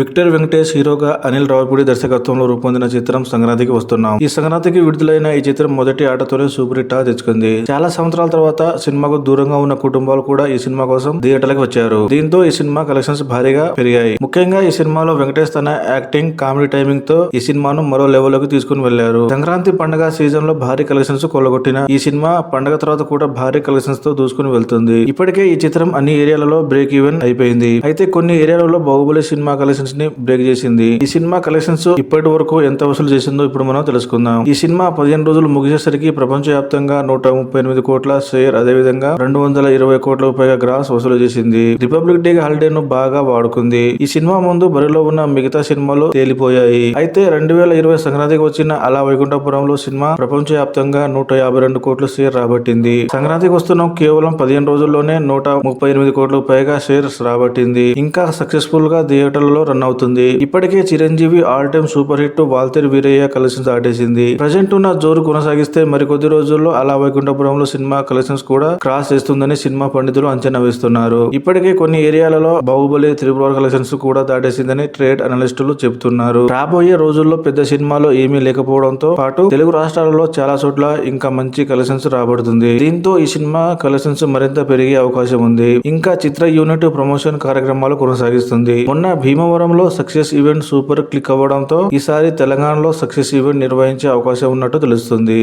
Victor Venkatesh హీరోగా అనిల్ రావిపూడి దర్శకత్వంలో రూపొందిన చిత్రం సంక్రాంతికి వస్తున్నాం. ఈ సంక్రాంతికి విడుదలైన ఈ చిత్రం మొదటి ఆటతోనే సూపర్ హిట్ తెచ్చుకుంది. చాలా సంవత్సరాల తర్వాత సినిమాకు దూరంగా ఉన్న కుటుంబాలు కూడా ఈ సినిమా కోసం థియేటర్లకు వచ్చారు. దీంతో ఈ సినిమా కలెక్షన్స్ భారీగా పెరిగాయి. ముఖ్యంగా ఈ సినిమాలో వెంకటేష్ తన యాక్టింగ్, కామెడీ టైమింగ్ తో ఈ సినిమాను మరో లెవెల్ లోకి తీసుకుని వెళ్లారు. సంక్రాంతి పండుగ సీజన్ లో భారీ కలెక్షన్స్ కొల్లగొట్టిన ఈ సినిమా పండుగ తర్వాత కూడా భారీ కలెక్షన్స్ తో దూసుకుని వెళ్తుంది. ఇప్పటికే ఈ చిత్రం అన్ని ఏరియాలలో బ్రేక్ ఈవెన్ అయిపోయింది. అయితే కొన్ని ఏరియాలలో బాహుబలి సినిమా కలెక్షన్స్ ని బ్రేక్ చేసింది. ఈ సినిమా కలెక్షన్స్ ఇప్పటి వరకు ఎంత వసూలు చేసిందో ఇప్పుడు మనం తెలుసుకుందాం. ఈ సినిమా 15 రోజులు ముగిసేసరికి ప్రపంచవ్యాప్తంగా 138 కోట్ల షేర్, అదేవిధంగా 220 కోట్లకు పైగా గ్రాస్ వసూలు చేసింది. రిపబ్లిక్ డే హాలిడే ను బాగా వాడుకుంది. ఈ సినిమా ముందు బరిలో ఉన్న మిగతా సినిమాలు తేలిపోయాయి. అయితే 2020 సంక్రాంతికి వచ్చిన అలా వైకుంఠపురంలో సినిమా ప్రపంచవ్యాప్తంగా 152 కోట్ల షేర్ రాబట్టింది. సంక్రాంతికి వస్తున్న కేవలం 15 రోజుల్లోనే 138 కోట్లకు పైగా షేర్స్ రాబట్టింది. ఇంకా సక్సెస్ఫుల్ గా థియేటర్లలో రన్ అవుతుంది. ఇప్పటికే Chiranjeevi all time super hit Waltair Veerayya collections దాటేసింది. ప్రజెంట్ ఉన్న జోరు కొనసాగిస్తే మరికొద్ది రోజుల్లో అలా వైకుంఠపురంలో సినిమా కలెక్షన్స్ కూడా క్రాస్ చేస్తుందని సినిమా పండితులు అంచనా వేస్తున్నారు. ఇప్పటికే కొన్ని ఏరియాలలో బాహుబలి త్రిపుర కలెక్షన్స్ కూడా దాటేసిందని ట్రేడ్ అనలిస్టులు చెబుతున్నారు. రాబోయే రోజుల్లో పెద్ద సినిమాలో ఏమీ లేకపోవడంతో పాటు తెలుగు రాష్ట్రాలలో చాలా చోట్ల ఇంకా మంచి కలెక్షన్స్ రాబడుతుంది. దీంతో ఈ సినిమా కలెక్షన్స్ మరింత పెరిగే అవకాశం ఉంది. ఇంకా చిత్ర యూనిట్ ప్రమోషన్ కార్యక్రమాలు కొనసాగిస్తుంది. మొన్న భీమవరంలో సక్సెస్ ఈవెంట్ సూపర్ క్లిక్ అవ్వడంతో ఈసారి తెలంగాణలో సక్సెస్ ఈవెంట్ నిర్వహించే అవకాశం ఉన్నట్టు తెలుస్తుంది.